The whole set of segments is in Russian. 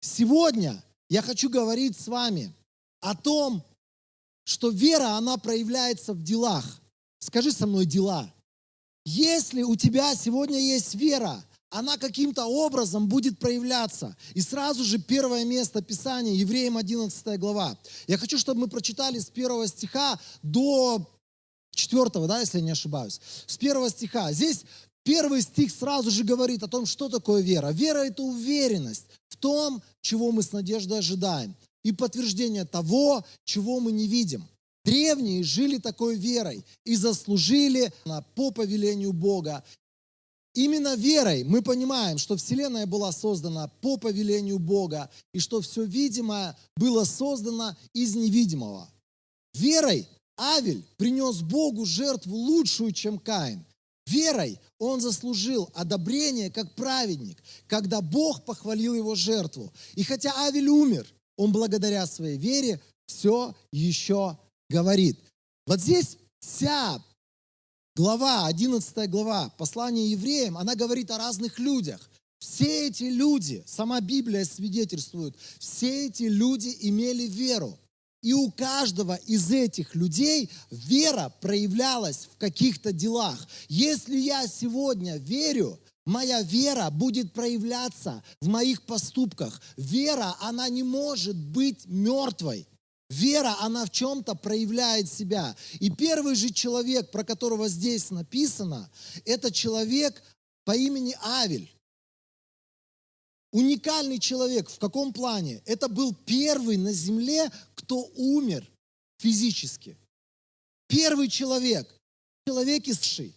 Сегодня я хочу говорить с вами о том, что вера, она проявляется в делах. Скажи со мной дела. Если у тебя сегодня есть вера, она каким-то образом будет проявляться. И сразу же первое место Писания, Евреям 11 глава. Я хочу, чтобы мы прочитали с 1 стиха до 4, да, если я не ошибаюсь. С 1 стиха. Здесь 1 стих сразу же говорит о том, что такое вера. Вера – это уверенность в том, чего мы с надеждой ожидаем, и подтверждение того, чего мы не видим. Древние жили такой верой и заслужили по повелению Бога. Именно верой мы понимаем, что Вселенная была создана по повелению Бога, и что все видимое было создано из невидимого. Верой Авель принес Богу жертву лучшую, чем Каин. Верой он заслужил одобрение как праведник, когда Бог похвалил его жертву. И хотя Авель умер, он благодаря своей вере все еще говорит. Вот здесь вся глава, 11 глава послания евреям, она говорит о разных людях. Все эти люди, сама Библия свидетельствует, все эти люди имели веру. И у каждого из этих людей вера проявлялась в каких-то делах. Если я сегодня верю, моя вера будет проявляться в моих поступках. Вера, она не может быть мертвой. Вера, она в чем-то проявляет себя. И первый же человек, про которого здесь написано, это человек по имени Авель. Уникальный человек. В каком плане? Это был первый на земле, кто умер физически. Первый человек. Человек исший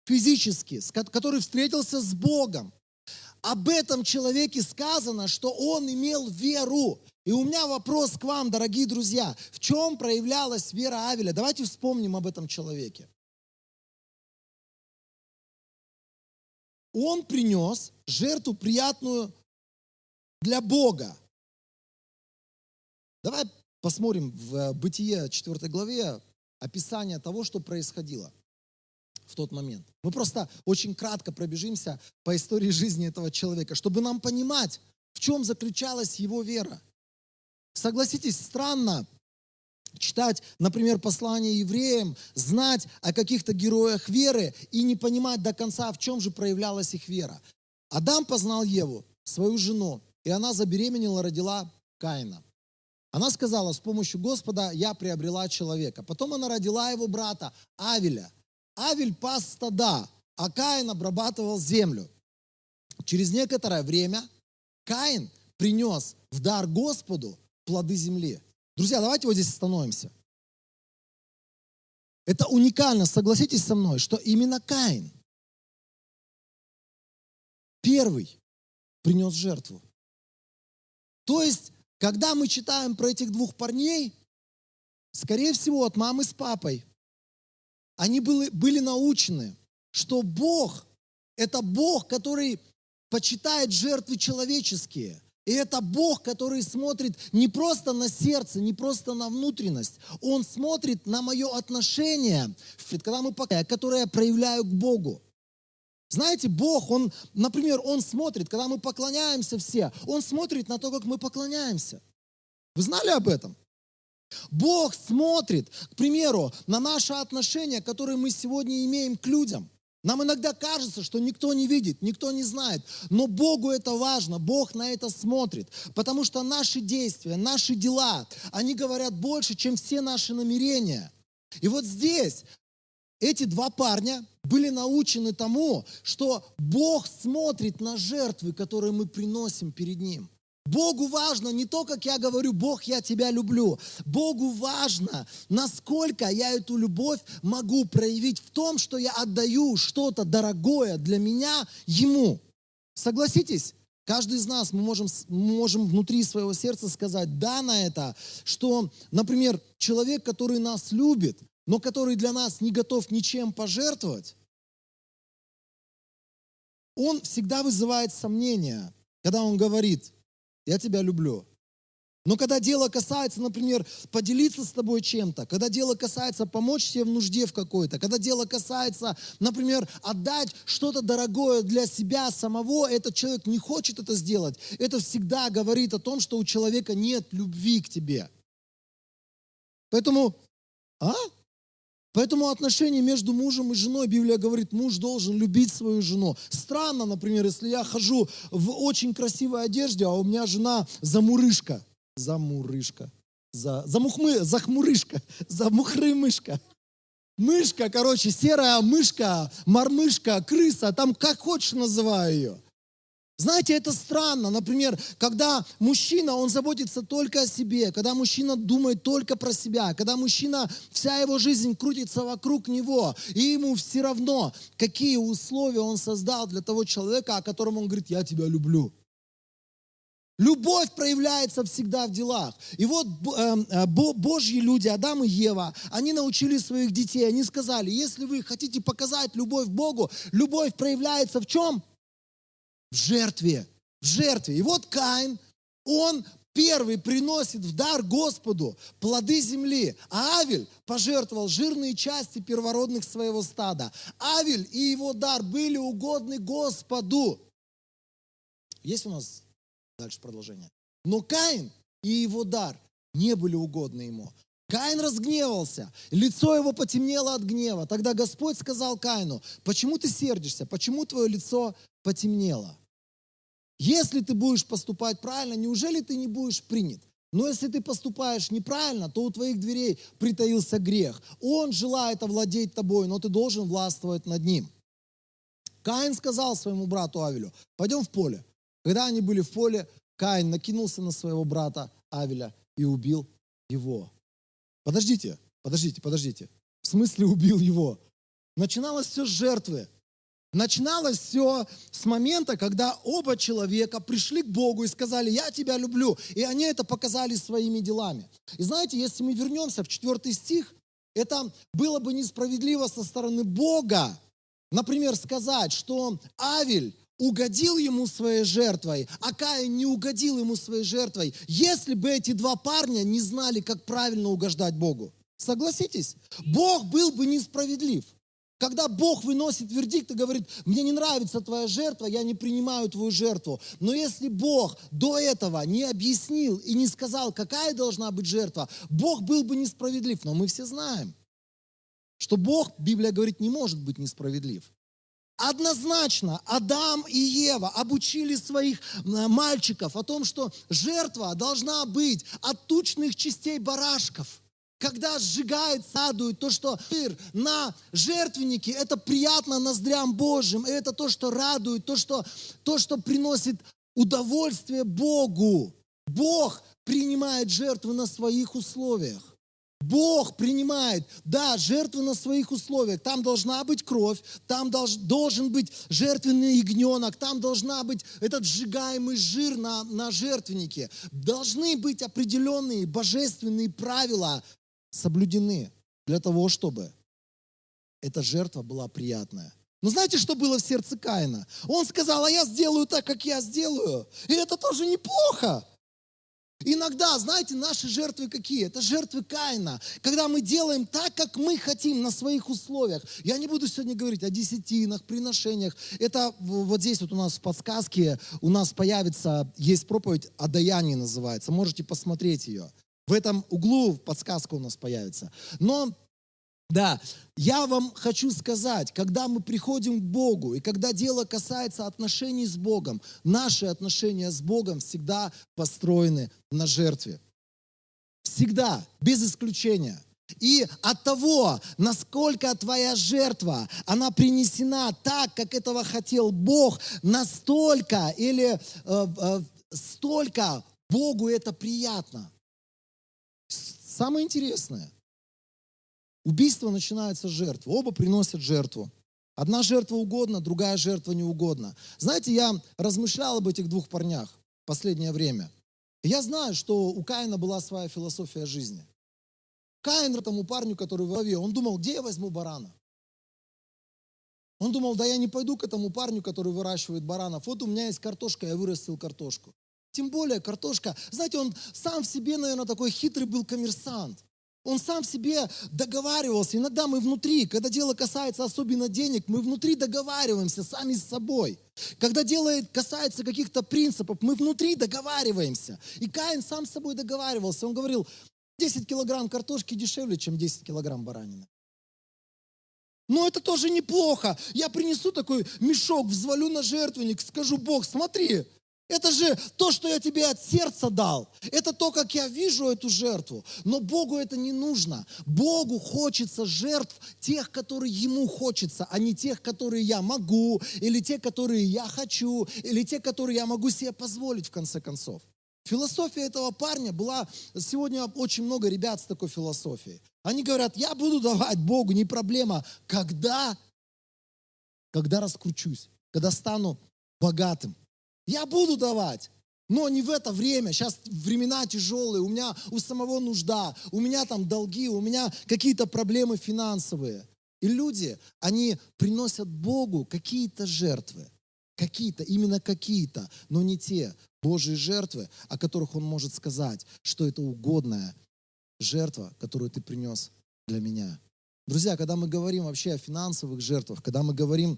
физически, который встретился с Богом. Об этом человеке сказано, что он имел веру. И у меня вопрос к вам, дорогие друзья. В чем проявлялась вера Авеля? Давайте вспомним об этом человеке. Он принес жертву приятную для Бога. Давай посмотрим в Бытие 4 главе описание того, что происходило в тот момент. Мы просто очень кратко пробежимся по истории жизни этого человека, чтобы нам понимать, в чем заключалась его вера. Согласитесь, странно читать, например, послание евреям, знать о каких-то героях веры и не понимать до конца, в чем же проявлялась их вера. Адам познал Еву, свою жену, и она забеременела, родила Каина. Она сказала: с помощью Господа я приобрела человека. Потом она родила его брата Авеля. Авель пас стада, а Каин обрабатывал землю. Через некоторое время Каин принес в дар Господу плоды земли. Друзья, давайте вот здесь остановимся. Это уникально, согласитесь со мной, что именно Каин первый принес жертву. То есть, когда мы читаем про этих двух парней, скорее всего, от мамы с папой, они были научены, что Бог – это Бог, который почитает жертвы человеческие. И это Бог, который смотрит не просто на сердце, не просто на внутренность. Он смотрит на мое отношение, которое я проявляю к Богу. Знаете, Бог, Он, например, Он смотрит, когда мы поклоняемся все, Он смотрит на то, как мы поклоняемся. Вы знали об этом? Бог смотрит, к примеру, на наши отношения, которые мы сегодня имеем к людям. Нам иногда кажется, что никто не видит, никто не знает, но Богу это важно, Бог на это смотрит, потому что наши действия, наши дела, они говорят больше, чем все наши намерения. И вот здесь эти два парня были научены тому, что Бог смотрит на жертвы, которые мы приносим перед Ним. Богу важно не то, как я говорю: Бог, я тебя люблю. Богу важно, насколько я эту любовь могу проявить в том, что я отдаю что-то дорогое для меня Ему. Согласитесь? Каждый из нас, мы можем внутри своего сердца сказать «да» на это, что, например, человек, который нас любит, но который для нас не готов ничем пожертвовать, он всегда вызывает сомнения, когда он говорит: я тебя люблю, Но когда дело касается, например, поделиться с тобой чем-то, когда дело касается помочь тебе в нужде в какой-то, когда дело касается, например, отдать что-то дорогое для себя самого, этот человек не хочет это сделать, это всегда говорит о том, что у человека нет любви к тебе. Поэтому, а? Поэтому отношения между мужем и женой, Библия говорит, муж должен любить свою жену. Странно, например, если я хожу в очень красивой одежде, а у меня жена замурышка. Захмурышка, замухрымышка. Мышка, короче, серая мышка, мормышка, крыса, там как хочешь называю ее. Знаете, это странно. Например, когда мужчина, он заботится только о себе, когда мужчина думает только про себя, когда мужчина, вся его жизнь крутится вокруг него, и ему все равно, какие условия он создал для того человека, о котором он говорит, я тебя люблю. Любовь проявляется всегда в делах. И вот Божьи люди, Адам и Ева, они научили своих детей, они сказали, если вы хотите показать любовь к Богу, любовь проявляется в чем? В жертве. В жертве. И вот Каин, он первый приносит в дар Господу плоды земли, а Авель пожертвовал жирные части первородных своего стада. Авель и его дар были угодны Господу. Есть у нас дальше продолжение? Но Каин и его дар не были угодны ему. Каин разгневался, лицо его потемнело от гнева. Тогда Господь сказал Каину, почему ты сердишься, почему твое лицо потемнело? Если ты будешь поступать правильно, неужели ты не будешь принят? Но если ты поступаешь неправильно, то у твоих дверей притаился грех. Он желает овладеть тобой, но ты должен властвовать над ним. Каин сказал своему брату Авелю, пойдем в поле. Когда они были в поле, Каин накинулся на своего брата Авеля и убил его. Подождите. В смысле убил его? Начиналось все с жертвы. Начиналось все с момента, когда оба человека пришли к Богу и сказали, я тебя люблю. И они это показали своими делами. И знаете, если мы вернемся в 4 стих, это было бы несправедливо со стороны Бога, например, сказать, что Авель угодил ему своей жертвой, а Каин не угодил ему своей жертвой, если бы эти два парня не знали, как правильно угождать Богу. Согласитесь? Бог был бы несправедлив. Когда Бог выносит вердикт и говорит, мне не нравится твоя жертва, я не принимаю твою жертву. Но если Бог до этого не объяснил и не сказал, какая должна быть жертва, Бог был бы несправедлив. Но мы все знаем, что Бог, Библия говорит, не может быть несправедлив. Однозначно Адам и Ева обучили своих мальчиков о том, что жертва должна быть от тучных частей барашков. Когда сжигают, садуют, то, что на жертвеннике, это приятно ноздрям Божьим, и это то, что радует, то, что приносит удовольствие Богу. Бог принимает жертвы на своих условиях. Бог принимает, да, жертвы на своих условиях. Там должна быть кровь, там должен быть жертвенный ягненок, там должна быть этот сжигаемый жир на жертвеннике. Должны быть определенные божественные правила соблюдены для того, чтобы эта жертва была приятная. Но знаете, что было в сердце Каина? Он сказал, а я сделаю так, как я сделаю. И это тоже неплохо. Иногда, знаете, наши жертвы какие? Это жертвы Каина. Когда мы делаем так, как мы хотим, на своих условиях. Я не буду сегодня говорить о десятинах, приношениях. Это вот здесь вот у нас в подсказке у нас появится, есть проповедь о даянии называется. Можете посмотреть ее. В этом углу подсказка у нас появится. Но, да, я вам хочу сказать, когда мы приходим к Богу, и когда дело касается отношений с Богом, наши отношения с Богом всегда построены на жертве. Всегда, без исключения. И от того, насколько твоя жертва, она принесена так, как этого хотел Бог, настолько или столько Богу это приятно. Самое интересное, убийство начинается с жертвы. Оба приносят жертву. Одна жертва угодна, другая жертва не угодна. Знаете, я размышлял об этих двух парнях в последнее время. И я знаю, что у Каина была своя философия жизни. Каин, тому парню, который в голове, он думал, где я возьму барана? Он думал, да я не пойду к этому парню, который выращивает баранов. Вот у меня есть картошка, я вырастил картошку. Тем более картошка. Знаете, он сам в себе, наверное, такой хитрый был коммерсант. Он сам в себе договаривался. Иногда мы внутри, когда дело касается особенно денег, мы внутри договариваемся сами с собой. Когда дело касается каких-то принципов, мы внутри договариваемся. И Каин сам с собой договаривался. Он говорил, 10 килограмм картошки дешевле, чем 10 килограмм баранины. Но это тоже неплохо. Я принесу такой мешок, взвалю на жертвенник, скажу, Бог, смотри, это же то, что я тебе от сердца дал. Это то, как я вижу эту жертву. Но Богу это не нужно. Богу хочется жертв тех, которые Ему хочется, а не тех, которые я могу, или те, которые я хочу, или те, которые я могу себе позволить в конце концов. Философия этого парня была, сегодня очень много ребят с такой философией. Они говорят, я буду давать Богу, не проблема. Когда раскручусь, когда стану богатым. Я буду давать, но не в это время. Сейчас времена тяжелые, у меня у самого нужда, у меня там долги, у меня какие-то проблемы финансовые. И люди, они приносят Богу какие-то жертвы. Именно какие-то, но не те Божьи жертвы, о которых Он может сказать, что это угодная жертва, которую ты принес для меня. Друзья, когда мы говорим вообще о финансовых жертвах, когда мы говорим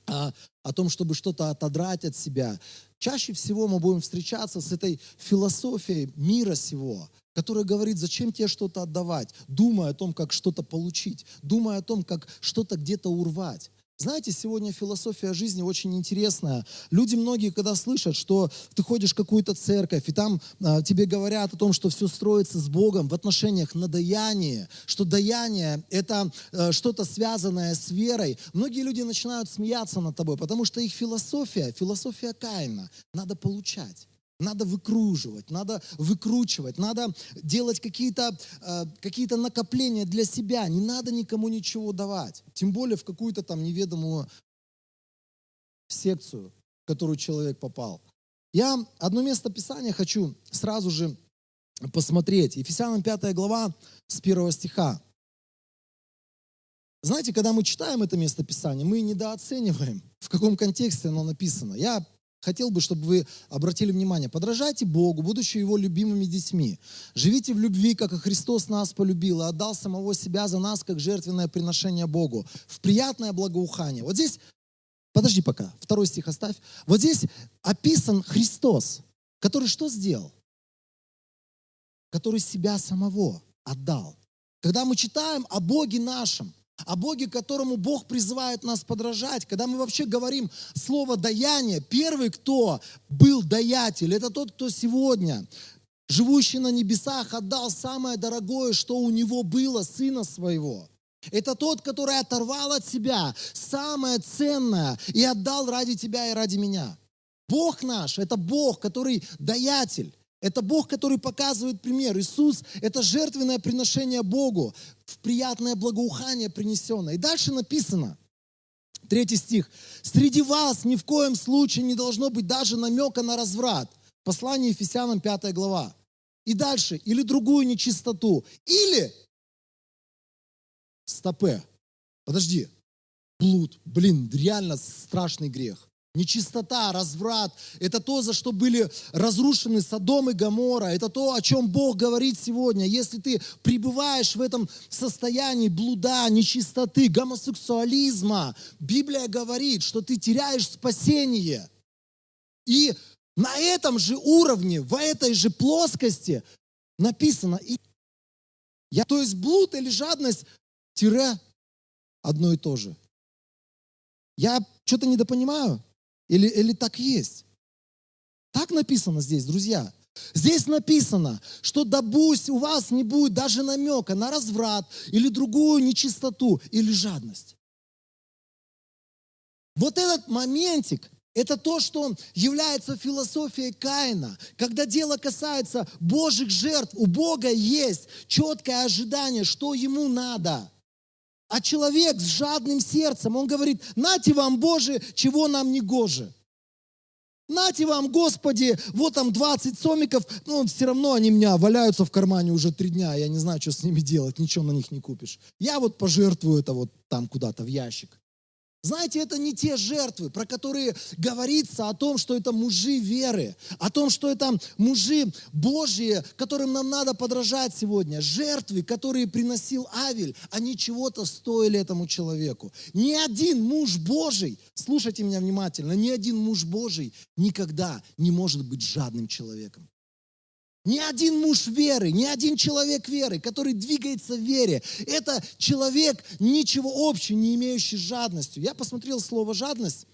о том, чтобы что-то отодрать от себя, чаще всего мы будем встречаться с этой философией мира сего, которая говорит, зачем тебе что-то отдавать, думая о том, как что-то получить, думая о том, как что-то где-то урвать. Знаете, сегодня философия жизни очень интересная. Люди многие, когда слышат, что ты ходишь в какую-то церковь, и там тебе говорят о том, что все строится с Богом в отношениях на даяние, что даяние – это что-то связанное с верой, многие люди начинают смеяться над тобой, потому что их философия Каина, надо получать. Надо выкруживать, надо выкручивать, надо делать какие-то накопления для себя. Не надо никому ничего давать. Тем более в какую-то там неведомую секцию, в которую человек попал. Я одно место Писания хочу сразу же посмотреть. Ефесянам 5 глава с 1 стиха. Знаете, когда мы читаем это место Писания, мы недооцениваем, в каком контексте оно написано. Я хотел бы, чтобы вы обратили внимание. Подражайте Богу, будучи Его любимыми детьми. Живите в любви, как и Христос нас полюбил и отдал самого себя за нас, как жертвенное приношение Богу, в приятное благоухание. Вот здесь, подожди пока, 2 стих оставь. Вот здесь описан Христос, который что сделал? Который себя самого отдал. Когда мы читаем о Боге нашем, о Боге, которому Бог призывает нас подражать, когда мы вообще говорим слово «даяние», первый, кто был даятель, это тот, кто сегодня, живущий на небесах, отдал самое дорогое, что у него было, Сына Своего. Это тот, который оторвал от себя самое ценное и отдал ради тебя и ради меня. Бог наш – это Бог, который даятель. Это Бог, который показывает пример. Иисус – это жертвенное приношение Богу, в приятное благоухание принесенное. И дальше написано, 3 стих. «Среди вас ни в коем случае не должно быть даже намека на разврат». Послание Ефесянам 5 глава. И дальше, или другую нечистоту, или, подожди, блуд, реально страшный грех. Нечистота, разврат – это то, за что были разрушены Содом и Гоморра. Это то, о чем Бог говорит сегодня. Если ты пребываешь в этом состоянии блуда, нечистоты, гомосексуализма, Библия говорит, что ты теряешь спасение. И на этом же уровне, в этой же плоскости написано, то есть блуд или жадность – одно и то же. Я что-то недопонимаю? Или так есть? Так написано здесь, друзья. Здесь написано, что да пусть у вас не будет даже намека на разврат или другую нечистоту или жадность. Вот этот моментик, это то, что является философией Каина. Когда дело касается Божьих жертв, у Бога есть четкое ожидание, что ему надо. А человек с жадным сердцем, он говорит, нате вам, Боже, чего нам не гоже. Нате вам, Господи, вот там 20 сомиков, но все равно они у меня валяются в кармане уже 3 дня, я не знаю, что с ними делать, ничего на них не купишь. Я вот пожертвую это вот там куда-то в ящик. Знаете, это не те жертвы, про которые говорится о том, что это мужи веры, о том, что это мужи Божьи, которым нам надо подражать сегодня. Жертвы, которые приносил Авель, они чего-то стоили этому человеку. Ни один муж Божий, слушайте меня внимательно, ни один муж Божий никогда не может быть жадным человеком. Ни один муж веры, ни один человек веры, который двигается в вере, это человек, ничего общего не имеющий с жадностью. Я посмотрел слово «жадность».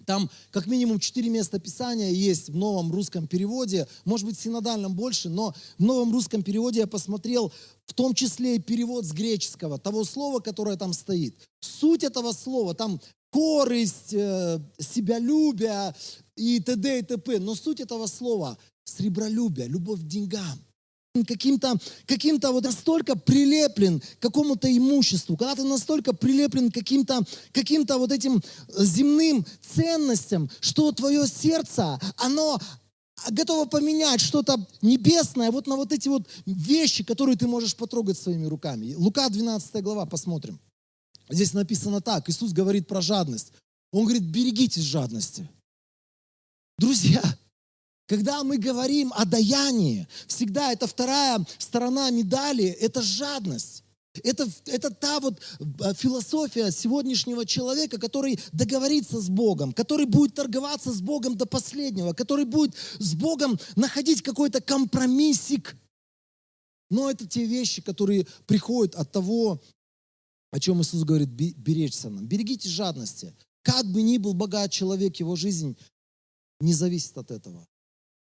Там как минимум 4 места Писания есть в новом русском переводе, может быть, в синодальном больше, но в новом русском переводе я посмотрел, в том числе и перевод с греческого, того слова, которое там стоит. Суть этого слова, там корысть, себялюбие и т.д. и т.п. Но суть этого слова – сребролюбие, любовь к деньгам. Каким-то вот настолько прилеплен к какому-то имуществу, когда ты настолько прилеплен к каким-то вот этим земным ценностям, что твое сердце, оно готово поменять что-то небесное вот на вот эти вот вещи, которые ты можешь потрогать своими руками. Лука 12 глава, посмотрим. Здесь написано так, Иисус говорит про жадность. Он говорит, берегитесь жадности. Друзья, когда мы говорим о даянии, всегда это вторая сторона медали, это жадность. Это та вот философия сегодняшнего человека, который договорится с Богом, который будет торговаться с Богом до последнего, который будет с Богом находить какой-то компромиссик. Но это те вещи, которые приходят от того, о чем Иисус говорит, беречься нам. Берегите жадности. Как бы ни был богат человек, его жизнь не зависит от этого.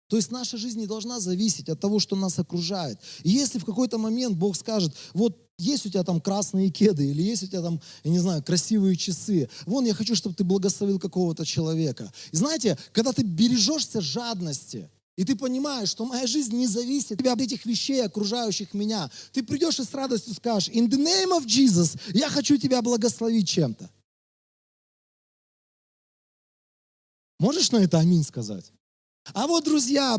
То есть наша жизнь не должна зависеть от того, что нас окружает. И если в какой-то момент Бог скажет, вот есть у тебя там красные кеды, или есть у тебя там, я не знаю, красивые часы, вон я хочу, чтобы ты благословил какого-то человека. И знаете, когда ты бережешься жадности, и ты понимаешь, что моя жизнь не зависит от этих вещей, окружающих меня, ты придешь и с радостью скажешь, in the name of Jesus, я хочу тебя благословить чем-то. Можешь на это аминь сказать? А вот, друзья,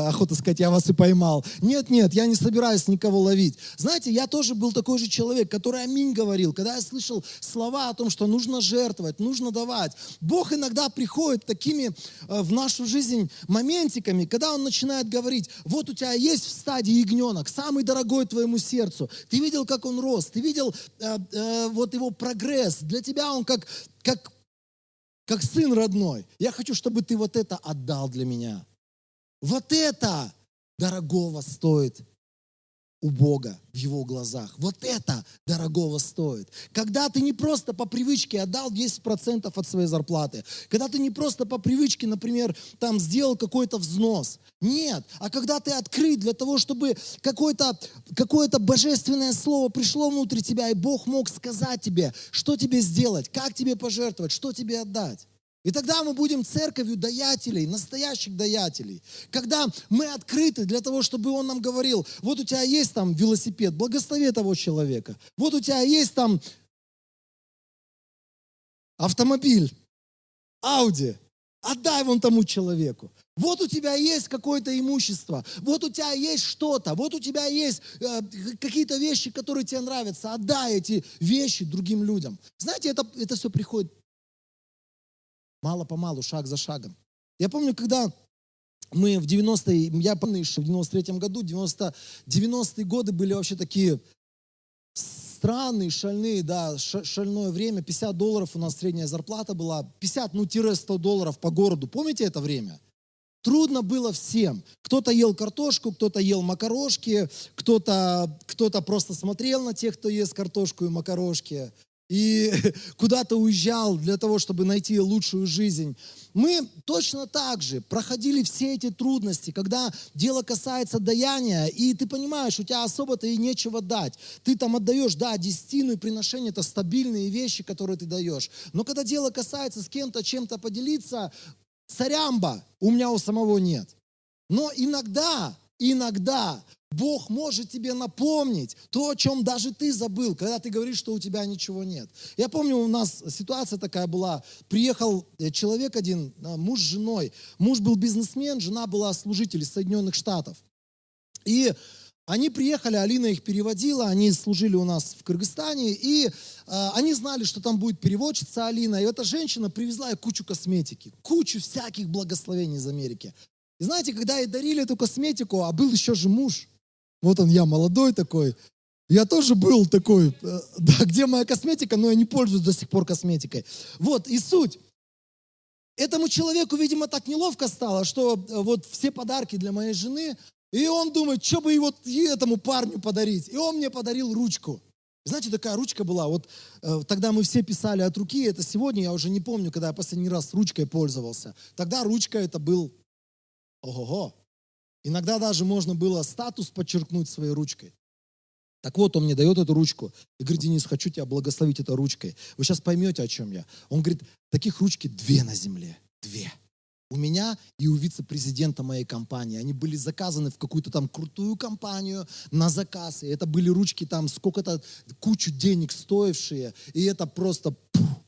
охота сказать, я вас и поймал. Нет, я не собираюсь никого ловить. Знаете, я тоже был такой же человек, который аминь говорил, когда я слышал слова о том, что нужно жертвовать, нужно давать. Бог иногда приходит такими в нашу жизнь моментиками, когда Он начинает говорить, вот у тебя есть в стадии ягненок, самый дорогой твоему сердцу. Ты видел, как он рос, ты видел вот его прогресс. Для тебя он как сын родной. Я хочу, чтобы ты вот это отдал для меня. Вот это дорогого стоит у Бога в Его глазах. Вот это дорогого стоит. Когда ты не просто по привычке отдал 10% от своей зарплаты, когда ты не просто по привычке, например, там сделал какой-то взнос. Нет, а когда ты открыт для того, чтобы какое-то божественное слово пришло внутрь тебя, и Бог мог сказать тебе, что тебе сделать, как тебе пожертвовать, что тебе отдать. И тогда мы будем церковью даятелей, настоящих даятелей. Когда мы открыты для того, чтобы Он нам говорил, вот у тебя есть там велосипед, благослови того человека. Вот у тебя есть там автомобиль, Ауди, отдай вон тому человеку. Вот у тебя есть какое-то имущество, вот у тебя есть что-то, вот у тебя есть какие-то вещи, которые тебе нравятся. Отдай эти вещи другим людям. Знаете, это все приходит мало-помалу, шаг за шагом. Я помню, когда мы в 90-е, я помню, что в 93-м году, 90-е годы были вообще такие странные, шальные, да, шальное время. $50 у нас средняя зарплата была, 50-100 долларов по городу. Помните это время? Трудно было всем. Кто-то ел картошку, кто-то ел макарошки, кто-то просто смотрел на тех, кто ест картошку и макарошки. И куда-то уезжал для того, чтобы найти лучшую жизнь. Мы точно так же проходили все эти трудности, когда дело касается даяния, и ты понимаешь, у тебя особо-то и нечего дать. Ты там отдаешь, да, десятину и приношение, это стабильные вещи, которые ты даешь. Но когда дело касается с кем-то чем-то поделиться, царямба, у меня у самого нет. Но иногда Бог может тебе напомнить то, о чем даже ты забыл, когда ты говоришь, что у тебя ничего нет. Я помню, у нас ситуация такая была. Приехал человек один, муж с женой. Муж был бизнесмен, жена была служитель из Соединенных Штатов. И Они приехали, Алина их переводила, они служили у нас в Кыргызстане, и они знали, что там будет переводчица Алина, и эта женщина привезла ей кучу косметики, кучу всяких благословений из Америки. И знаете, когда ей дарили эту косметику, а был еще же муж, вот он я молодой такой, я тоже был такой, да, где моя косметика, но я не пользуюсь до сих пор косметикой. Вот, и суть. Этому человеку, видимо, так неловко стало, что вот все подарки для моей жены, и он думает, что бы и вот этому парню подарить. И он мне подарил ручку. Знаете, такая ручка была, вот тогда мы все писали от руки, это сегодня, я уже не помню, когда я последний раз ручкой пользовался. Тогда ручка это был, ого-го. Иногда даже можно было статус подчеркнуть своей ручкой. Так вот, он мне дает эту ручку и говорит: Денис, хочу тебя благословить этой ручкой. Вы сейчас поймете, о чем я. Он говорит, таких ручки 2 на земле, 2. У меня и у вице-президента моей компании. Они были заказаны в какую-то там крутую компанию на заказ. И это были ручки там сколько-то, кучу денег стоившие. И это просто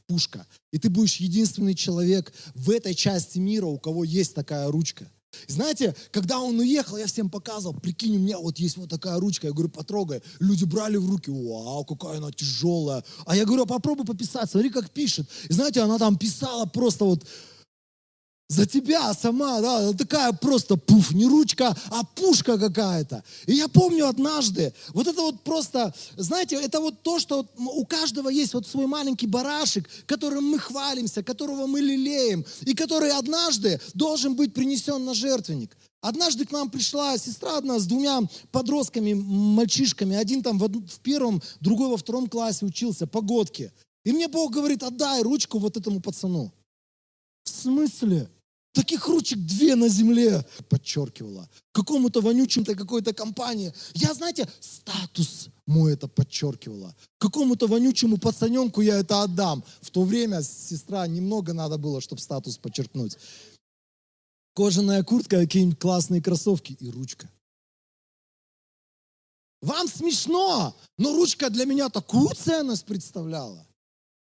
пушка. И ты будешь единственный человек в этой части мира, у кого есть такая ручка. Знаете, когда он уехал, я всем показывал, прикинь, у меня вот есть вот такая ручка, я говорю, потрогай. Люди брали в руки, вау, какая она тяжелая. А я говорю, попробуй пописать, смотри, как пишет. И знаете, она там писала просто вот за тебя сама, да, такая просто пуф, не ручка, а пушка какая-то. И я помню однажды, вот это вот просто, знаете, это вот то, что вот у каждого есть вот свой маленький барашек, которым мы хвалимся, которого мы лелеем, и который однажды должен быть принесен на жертвенник. Однажды к нам пришла сестра одна с 2 подростками, мальчишками, один там в 1, другой во 2 классе учился, погодки. И мне Бог говорит, отдай ручку вот этому пацану. В смысле? Таких ручек 2 на земле, подчеркивала. Какому-то вонючему-то какой-то компании. Я, знаете, статус мой это подчеркивала. Какому-то вонючему пацаненку я это отдам. В то время, сестра, немного надо было, чтобы статус подчеркнуть. Кожаная куртка, какие-нибудь классные кроссовки и ручка. Вам смешно, но ручка для меня такую ценность представляла.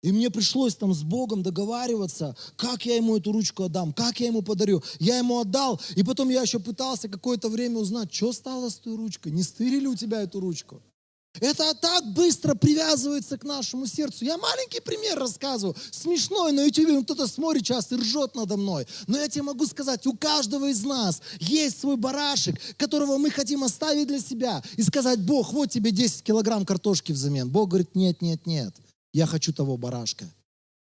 И мне пришлось там с Богом договариваться, как я ему эту ручку отдам, как я ему подарю. Я ему отдал, и потом я еще пытался какое-то время узнать, что стало с той ручкой, не стырили у тебя эту ручку. Это так быстро привязывается к нашему сердцу. Я маленький пример рассказываю, смешной, на YouTube кто-то смотрит часто и ржет надо мной. Но я тебе могу сказать, у каждого из нас есть свой барашек, которого мы хотим оставить для себя. И сказать, Бог, вот тебе 10 килограмм картошки взамен. Бог говорит, нет, нет, нет. Я хочу того барашка.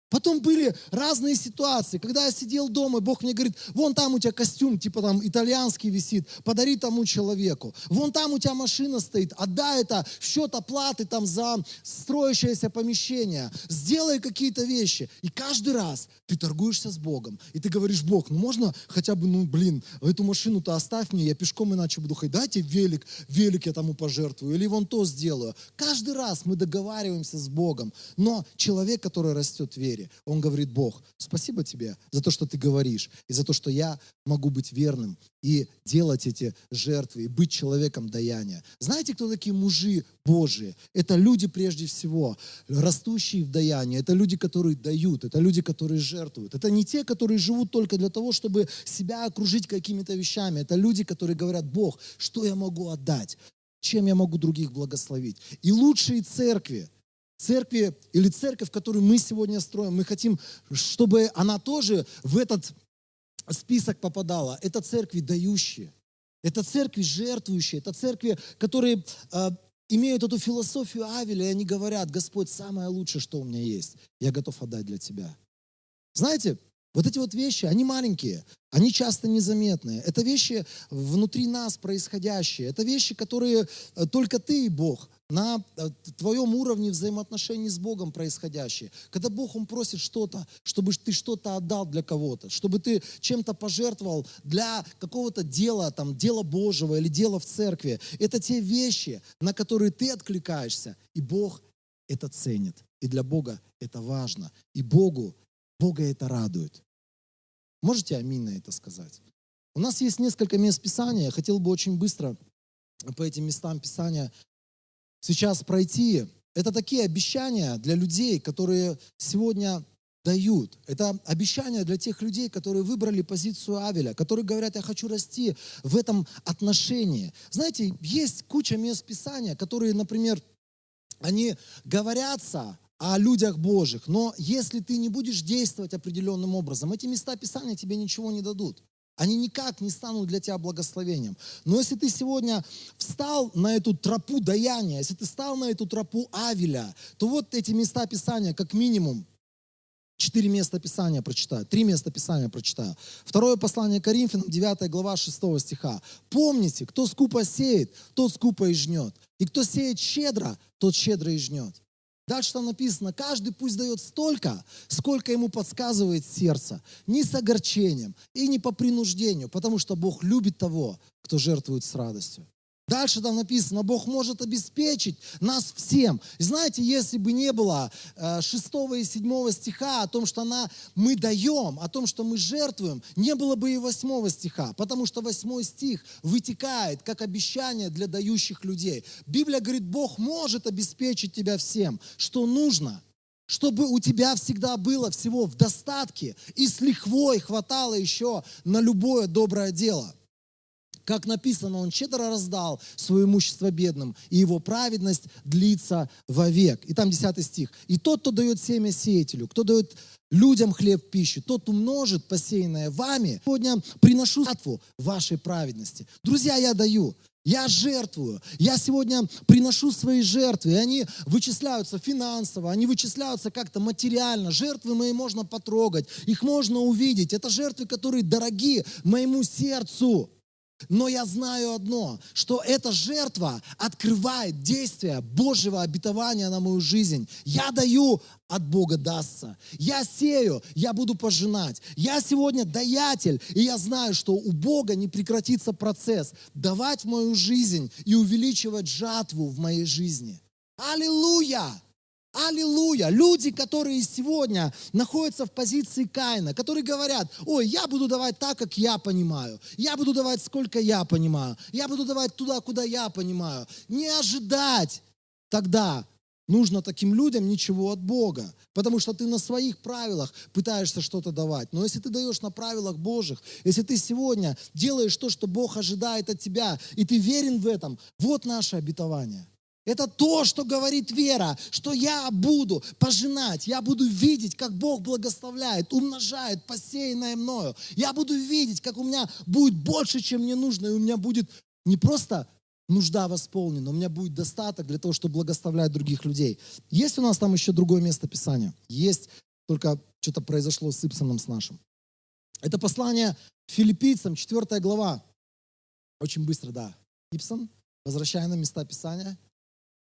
Потом были разные ситуации, когда я сидел дома, и Бог мне говорит, вон там у тебя костюм, типа там итальянский висит, подари тому человеку. Вон там у тебя машина стоит, отдай это в счет оплаты там за строящееся помещение. Сделай какие-то вещи. И каждый раз ты торгуешься с Богом. И ты говоришь, Бог, ну можно хотя бы, эту машину-то оставь мне, я пешком иначе буду ходить. Дайте велик я тому пожертвую, или вон то сделаю. Каждый раз мы договариваемся с Богом. Но человек, который растет в вере, он говорит, Бог, спасибо тебе за то, что ты говоришь, и за то, что я могу быть верным и делать эти жертвы, и быть человеком даяния. Знаете, кто такие мужи Божии? Это люди прежде всего, растущие в даянии, это люди, которые дают, это люди, которые жертвуют. Это не те, которые живут только для того, чтобы себя окружить какими-то вещами. Это люди, которые говорят, Бог, что я могу отдать? Чем я могу других благословить? И лучшие церкви или церковь, которую мы сегодня строим, мы хотим, чтобы она тоже в этот список попадала. Это церкви дающие, это церкви жертвующие, это церкви, которые имеют эту философию Авеля, и они говорят, Господь, самое лучшее, что у меня есть, я готов отдать для Тебя. Знаете, вот эти вот вещи, они маленькие, они часто незаметные. Это вещи внутри нас происходящие. Это вещи, которые только ты и Бог на твоем уровне взаимоотношений с Богом происходящие. Когда Бог, Он просит что-то, чтобы ты что-то отдал для кого-то, чтобы ты чем-то пожертвовал для какого-то дела, там, дела Божьего или дела в церкви. Это те вещи, на которые ты откликаешься, и Бог это ценит. И для Бога это важно. И Бога это радует. Можете аминь на это сказать? У нас есть несколько мест Писания. Я хотел бы очень быстро по этим местам Писания сейчас пройти. Это такие обещания для людей, которые сегодня дают. Это обещание для тех людей, которые выбрали позицию Авеля, которые говорят, я хочу расти в этом отношении. Знаете, есть куча мест Писания, которые, например, они говорятся о людях Божьих, но если ты не будешь действовать определенным образом, эти места Писания тебе ничего не дадут. Они никак не станут для тебя благословением. Но если ты сегодня встал на эту тропу даяния, если ты встал на эту тропу Авеля, то вот эти места Писания, как минимум, 4 места Писания прочитаю, 3 места Писания прочитаю. Второе послание Коринфянам, 9 глава, 6 стиха. «Помните, кто скупо сеет, тот скупо и жнет. И кто сеет щедро, тот щедро и жнет». Дальше там написано, каждый пусть дает столько, сколько ему подсказывает сердце, не с огорчением и не по принуждению, потому что Бог любит того, кто жертвует с радостью. Дальше там написано, Бог может обеспечить нас всем. И знаете, если бы не было 6 и 7 стиха о том, что мы даем, о том, что мы жертвуем, не было бы и 8 стиха, потому что 8 стих вытекает как обещание для дающих людей. Библия говорит, Бог может обеспечить тебя всем, что нужно, чтобы у тебя всегда было всего в достатке и с лихвой хватало еще на любое доброе дело. Как написано, Он щедро раздал свое имущество бедным, и Его праведность длится вовек. И там 10 стих. «И тот, кто дает семя сеятелю, кто дает людям хлеб в пищу, тот умножит посеянное вами. Сегодня приношу жертву вашей праведности». Друзья, я даю. Я жертвую, я сегодня приношу свои жертвы, и они вычисляются финансово, они вычисляются как-то материально. Жертвы мои можно потрогать, их можно увидеть. Это жертвы, которые дороги моему сердцу. Но я знаю одно, что эта жертва открывает действие Божьего обетования на мою жизнь. Я даю, от Бога дастся. Я сею, я буду пожинать. Я сегодня даятель, и я знаю, что у Бога не прекратится процесс давать в мою жизнь и увеличивать жатву в моей жизни. Аллилуйя! Аллилуйя! Люди, которые сегодня находятся в позиции Каина, которые говорят, ой, я буду давать так, как я понимаю. Я буду давать, сколько я понимаю. Я буду давать туда, куда я понимаю. Не ожидать тогда нужно таким людям ничего от Бога. Потому что ты на своих правилах пытаешься что-то давать. Но если ты даешь на правилах Божьих, если ты сегодня делаешь то, что Бог ожидает от тебя, и ты верен в этом, вот наше обетование. Это то, что говорит вера, что я буду пожинать, я буду видеть, как Бог благословляет, умножает посеянное мною. Я буду видеть, как у меня будет больше, чем мне нужно, и у меня будет не просто нужда восполнена, у меня будет достаток для того, чтобы благословлять других людей. Есть у нас там еще другое место Писания? Есть, только что-то произошло с Ипсоном с нашим. Это послание Филиппийцам, 4 глава. Очень быстро, да. Ипсон, возвращая на места Писания.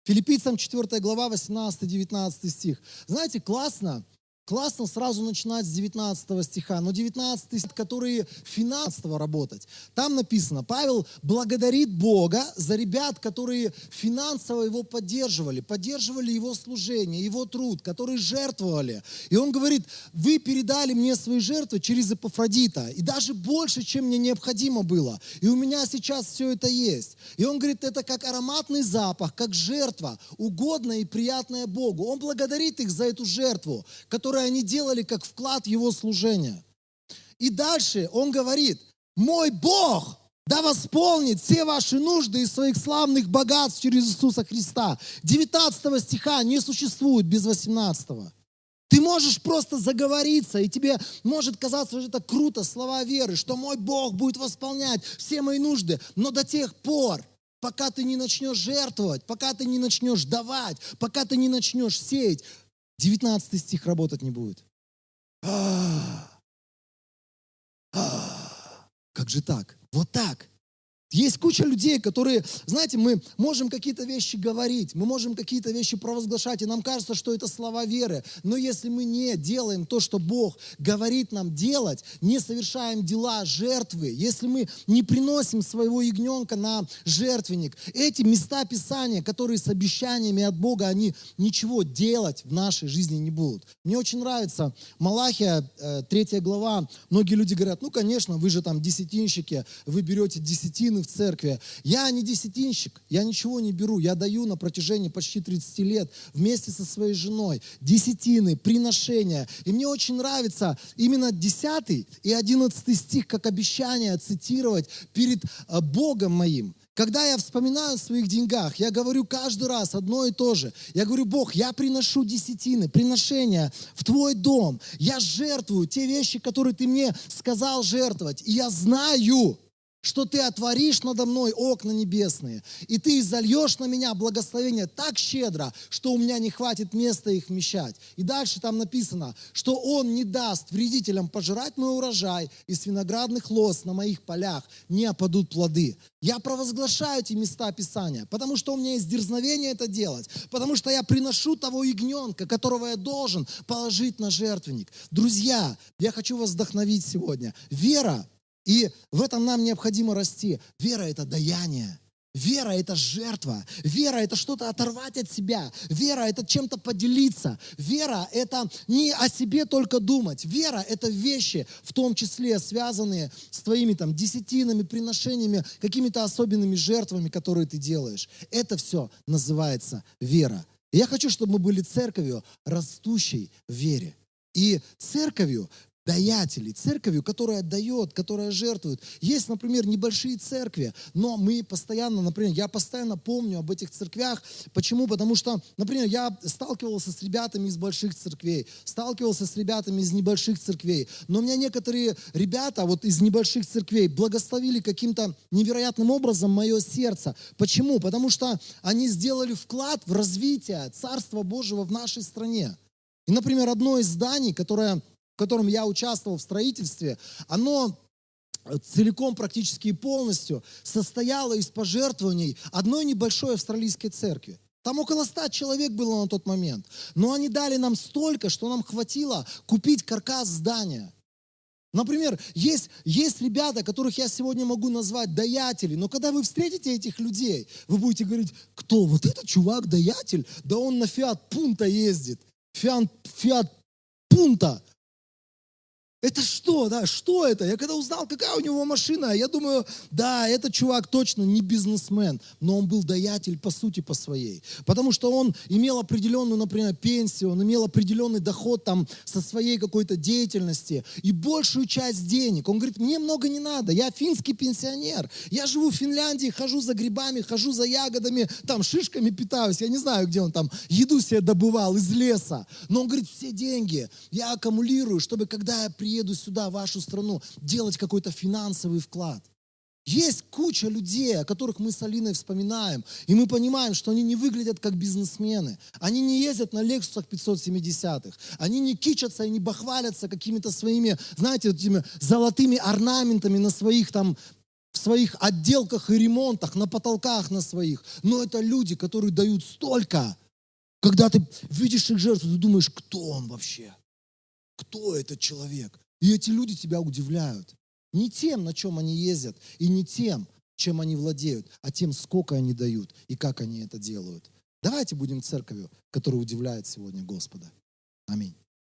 Филиппийцам 4 глава, 18-19 стих. Знаете, классно сразу начинать с 19 стиха, но 19 стих, которые финансово работать. Там написано, Павел благодарит Бога за ребят, которые финансово его поддерживали его служение, его труд, которые жертвовали. И он говорит, вы передали мне свои жертвы через Эпафродита, и даже больше, чем мне необходимо было. И у меня сейчас все это есть. И он говорит, это как ароматный запах, как жертва, угодная и приятная Богу. Он благодарит их за эту жертву, которую они делали как вклад в его служение. И дальше он говорит, мой Бог да восполнит все ваши нужды из своих славных богатств через Иисуса Христа. 19 стиха не существует без 18. Ты можешь просто заговориться, и тебе может казаться, что это круто, слова веры, что мой Бог будет восполнять все мои нужды, но до тех пор, пока ты не начнешь жертвовать, пока ты не начнешь давать, пока ты не начнешь сеять, 19 стих работать не будет. Как же так? Вот так. Есть куча людей, которые, знаете, мы можем какие-то вещи говорить, мы можем какие-то вещи провозглашать, и нам кажется, что это слова веры. Но если мы не делаем то, что Бог говорит нам делать, не совершаем дела жертвы, если мы не приносим своего ягненка на жертвенник, эти места Писания, которые с обещаниями от Бога, они ничего делать в нашей жизни не будут. Мне очень нравится Малахия, 3 глава. Многие люди говорят, ну, конечно, вы же там десятинщики, вы берете десятину, десятины в церкви. Я не десятинщик, я ничего не беру. Я даю на протяжении почти 30 лет вместе со своей женой десятины, приношения. И мне очень нравится именно 10 и 11 стих, как обещание цитировать перед Богом моим. Когда я вспоминаю о своих деньгах, я говорю каждый раз одно и то же. Я говорю: Бог, я приношу десятины, приношения в Твой дом. Я жертвую те вещи, которые Ты мне сказал жертвовать. И я знаю, что Ты отворишь надо мной окна небесные, и Ты изольешь на меня благословение так щедро, что у меня не хватит места их вмещать. И дальше там написано, что Он не даст вредителям пожирать мой урожай, и с виноградных лоз на моих полях не опадут плоды. Я провозглашаю эти места Писания, потому что у меня есть дерзновение это делать, потому что я приношу того ягненка, которого я должен положить на жертвенник. Друзья, я хочу вас вдохновить сегодня. Вера, и в этом нам необходимо расти. Вера – это даяние. Вера – это жертва. Вера – это что-то оторвать от себя. Вера – это чем-то поделиться. Вера – это не о себе только думать. Вера – это вещи, в том числе связанные с твоими десятинами, приношениями, какими-то особенными жертвами, которые ты делаешь. Это все называется вера. И я хочу, чтобы мы были церковью, растущей в вере. И церковью, даятелей, церковью, которая дает, которая жертвует. Есть, например, небольшие церкви, но мы постоянно, например, я постоянно помню об этих церквях. Почему? Потому что, например, я сталкивался с ребятами из больших церквей, сталкивался с ребятами из небольших церквей, но у меня некоторые ребята вот из небольших церквей благословили каким-то невероятным образом мое сердце. Почему? Потому что они сделали вклад в развитие Царства Божьего в нашей стране. И, например, одно из зданий, в котором я участвовал в строительстве, оно целиком практически и полностью состояло из пожертвований одной небольшой австралийской церкви. Там около 100 человек было на тот момент. Но они дали нам столько, что нам хватило купить каркас здания. Например, есть ребята, которых я сегодня могу назвать даятели, но когда вы встретите этих людей, вы будете говорить: кто? Вот этот чувак даятель? Да он на Фиат Пунто ездит. Фиат Пунто. Это что, да, что это? Я когда узнал, какая у него машина, я думаю, да, этот чувак точно не бизнесмен, но он был даятель по сути по своей. Потому что он имел определенную, например, пенсию, он имел определенный доход там со своей какой-то деятельности. И большую часть денег, он говорит: мне много не надо, я финский пенсионер, я живу в Финляндии, хожу за грибами, хожу за ягодами, там шишками питаюсь, я не знаю, где он там еду себе добывал из леса. Но он говорит: все деньги я аккумулирую, чтобы когда я приеду сюда, в вашу страну, делать какой-то финансовый вклад. Есть куча людей, о которых мы с Алиной вспоминаем, и мы понимаем, что они не выглядят как бизнесмены. Они не ездят на Лексусах 570-х. Они не кичатся и не бахвалятся какими-то своими, знаете, этими золотыми орнаментами на своих там, в своих отделках и ремонтах, на потолках на своих. Но это люди, которые дают столько. Когда ты видишь их жертву, ты думаешь: кто он вообще? Кто этот человек? И эти люди тебя удивляют. Не тем, на чем они ездят, и не тем, чем они владеют, а тем, сколько они дают и как они это делают. Давайте будем церковью, которая удивляет сегодня Господа. Аминь.